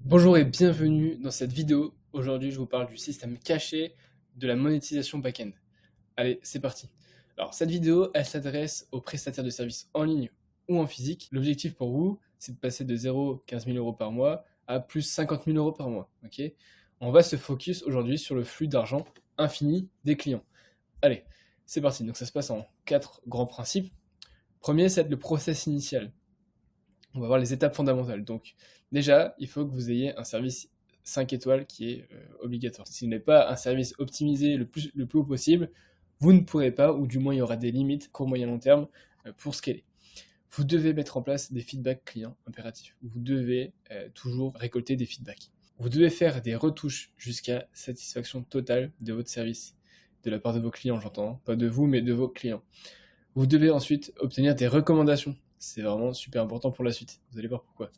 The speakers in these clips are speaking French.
Bonjour et bienvenue dans cette vidéo. Aujourd'hui, je vous parle du système caché de la monétisation back-end. Allez, c'est parti. Alors, cette vidéo, elle s'adresse aux prestataires de services en ligne ou en physique. L'objectif pour vous, c'est de passer de 0 15 000 euros par mois à plus 50 000 euros par mois. Ok. On va se focus aujourd'hui sur le flux d'argent infini des clients. Allez, c'est parti. Donc, ça se passe en 4 grands principes. Premier, c'est le process initial. On va voir les étapes fondamentales. Donc, déjà, il faut que vous ayez un service 5 étoiles qui est obligatoire. Si vous n'avez pas un service optimisé le plus haut possible, vous ne pourrez pas, ou du moins il y aura des limites court, moyen, long terme pour scaler. Vous devez mettre en place des feedbacks clients impératifs. Vous devez toujours récolter des feedbacks. Vous devez faire des retouches jusqu'à satisfaction totale de votre service, de la part de vos clients, j'entends, pas de vous, mais de vos clients. Vous devez ensuite obtenir des recommandations. C'est vraiment super important pour la suite. Vous allez voir pourquoi.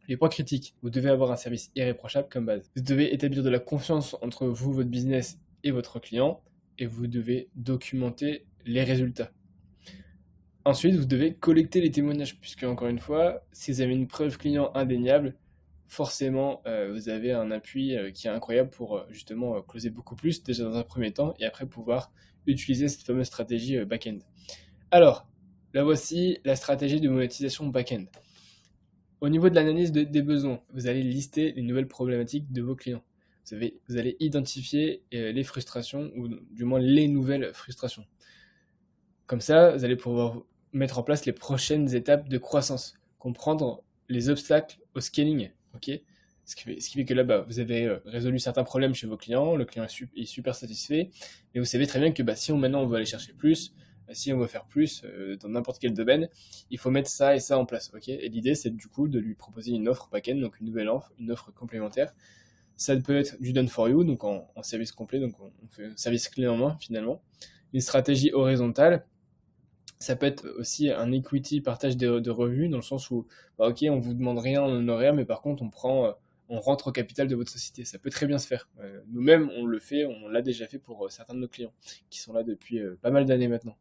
Les points critiques. Vous devez avoir un service irréprochable comme base. Vous devez établir de la confiance entre vous, votre business et votre client. Et vous devez documenter les résultats. Ensuite, vous devez collecter les témoignages. Puisque, encore une fois, si vous avez une preuve client indéniable, forcément, vous avez un appui qui est incroyable pour justement closer beaucoup plus, déjà dans un premier temps, et après pouvoir utiliser cette fameuse stratégie back-end. Alors, là voici la stratégie de monétisation back-end. Au niveau de l'analyse des besoins, vous allez lister les nouvelles problématiques de vos clients. Vous allez identifier les frustrations, ou du moins les nouvelles frustrations. Comme ça, vous allez pouvoir mettre en place les prochaines étapes de croissance, comprendre les obstacles au scaling. Okay, ce qui fait que là-bas, vous avez résolu certains problèmes chez vos clients, le client est super satisfait, et vous savez très bien que si maintenant on veut aller chercher plus, si on veut faire plus dans n'importe quel domaine, il faut mettre ça et ça en place. Okay, et l'idée, c'est du coup de lui proposer une offre back-end, donc une offre complémentaire. Ça peut être du done for you, donc en service complet, donc on fait un service clé en main finalement. Une stratégie horizontale, ça peut être aussi un equity partage de revenus, dans le sens où, ok, on vous demande rien en honoraire, mais par contre, on rentre au capital de votre société. Ça peut très bien se faire. Nous-mêmes, on le fait, on l'a déjà fait pour certains de nos clients, qui sont là depuis pas mal d'années maintenant.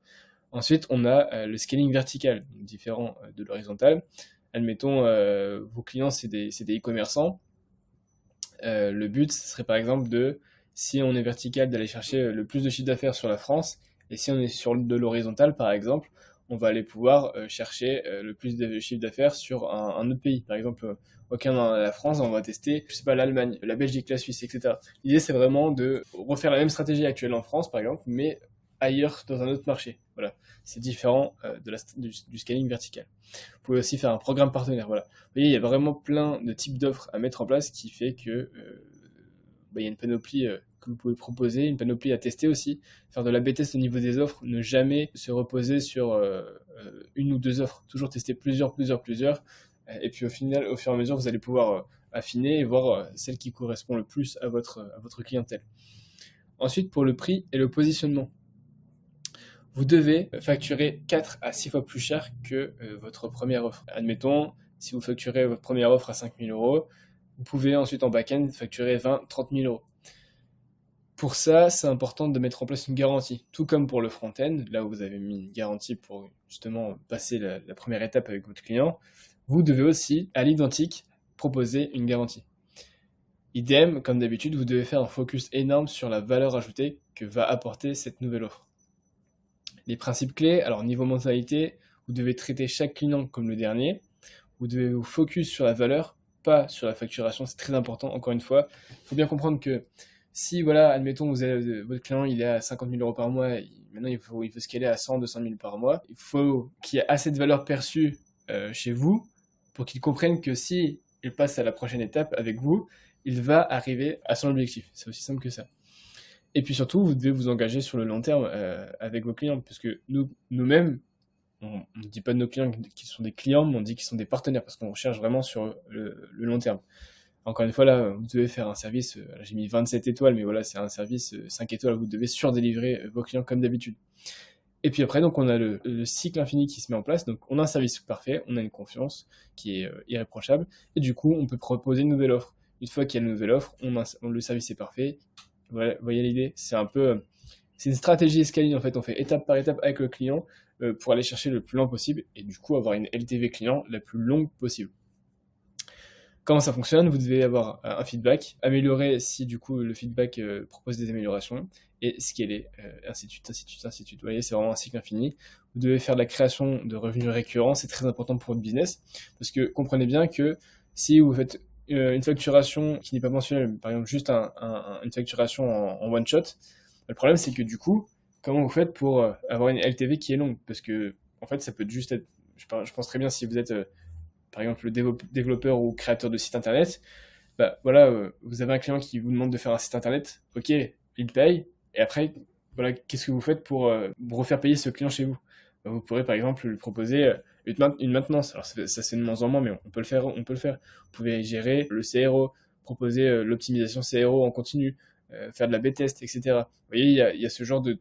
Ensuite, on a le scaling vertical, différent de l'horizontal. Admettons, vos clients, c'est des e-commerçants. Le but, ce serait par exemple si on est vertical, d'aller chercher le plus de chiffre d'affaires sur la France, et si on est sur de l'horizontal, par exemple, on va aller pouvoir chercher le plus de chiffre d'affaires sur un autre pays. Par exemple, dans la France, on va tester, je sais pas, l'Allemagne, la Belgique, la Suisse, etc. L'idée, c'est vraiment de refaire la même stratégie actuelle en France, par exemple, mais ailleurs dans un autre marché. Voilà, c'est différent du scaling vertical. Vous pouvez aussi faire un programme partenaire. Voilà. Vous voyez, il y a vraiment plein de types d'offres à mettre en place qui fait que il y a une panoplie que vous pouvez proposer, une panoplie à tester aussi, faire de la B-test au niveau des offres, ne jamais se reposer sur une ou deux offres, toujours tester plusieurs, et puis au final, au fur et à mesure, vous allez pouvoir affiner et voir celle qui correspond le plus à votre clientèle. Ensuite, pour le prix et le positionnement, vous devez facturer 4 à 6 fois plus cher que votre première offre. Admettons, si vous facturez votre première offre à 5 000 euros, vous pouvez ensuite en back-end facturer 20-30 000 euros. Pour ça, c'est important de mettre en place une garantie, tout comme pour le front-end, là où vous avez mis une garantie pour justement passer la première étape avec votre client, vous devez aussi, à l'identique, proposer une garantie. Idem, comme d'habitude, vous devez faire un focus énorme sur la valeur ajoutée que va apporter cette nouvelle offre. Les principes clés, alors niveau mentalité, vous devez traiter chaque client comme le dernier, vous devez vous focus sur la valeur, pas sur la facturation, c'est très important, encore une fois. Il faut bien comprendre que si, voilà, admettons, votre client il est à 50 000 euros par mois, maintenant il faut scaler à 100, 200 000 par mois, il faut qu'il y ait assez de valeur perçue chez vous pour qu'il comprenne que si il passe à la prochaine étape avec vous, il va arriver à son objectif. C'est aussi simple que ça. Et puis surtout, vous devez vous engager sur le long terme avec vos clients, parce que nous-mêmes, on ne dit pas de nos clients qui sont des clients, mais on dit qu'ils sont des partenaires, parce qu'on cherche vraiment sur le long terme. Encore une fois, là, vous devez faire un service, j'ai mis 27 étoiles, mais voilà, c'est un service 5 étoiles, vous devez surdélivrer vos clients comme d'habitude. Et puis après, donc on a le cycle infini qui se met en place, donc on a un service parfait, on a une confiance qui est irréprochable, et du coup, on peut proposer une nouvelle offre. Une fois qu'il y a une nouvelle offre, le service est parfait. Voilà, vous voyez l'idée, c'est une stratégie escalier en fait, on fait étape par étape avec le client pour aller chercher le plus loin possible et du coup avoir une LTV client la plus longue possible. Comment ça fonctionne? Vous devez avoir un feedback, améliorer si du coup le feedback propose des améliorations, et scaler, ainsi de suite, ainsi de suite, ainsi de suite. Vous voyez, c'est vraiment un cycle infini. Vous devez faire de la création de revenus récurrents, c'est très important pour votre business, parce que comprenez bien que si vous faites une facturation qui n'est pas mensuelle, par exemple juste une facturation en one shot, le problème c'est que du coup, comment vous faites pour avoir une LTV qui est longue? Parce que en fait, ça peut juste être, je pense très bien si vous êtes par exemple le développeur ou créateur de site internet, bah voilà, vous avez un client qui vous demande de faire un site internet, ok, il paye, et après, voilà, qu'est-ce que vous faites pour vous refaire payer ce client chez vous? Bah, vous pourrez par exemple lui proposer une maintenance. Alors ça c'est de moins en moins, mais on peut le faire, on peut le faire. Vous pouvez gérer le CRO, proposer l'optimisation CRO en continu, faire de la B-test, etc. Vous voyez, il y a ce genre de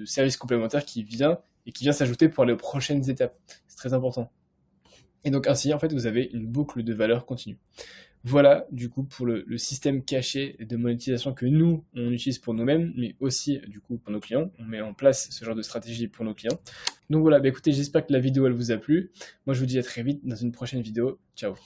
service complémentaire qui vient et qui vient s'ajouter pour aller aux prochaines étapes. C'est très important. Et donc ainsi, en fait, vous avez une boucle de valeur continue. Voilà, du coup, pour le système caché de monétisation que nous, on utilise pour nous-mêmes, mais aussi, du coup, pour nos clients. On met en place ce genre de stratégie pour nos clients. Donc voilà, bah écoutez, j'espère que la vidéo, elle vous a plu. Moi, je vous dis à très vite dans une prochaine vidéo. Ciao!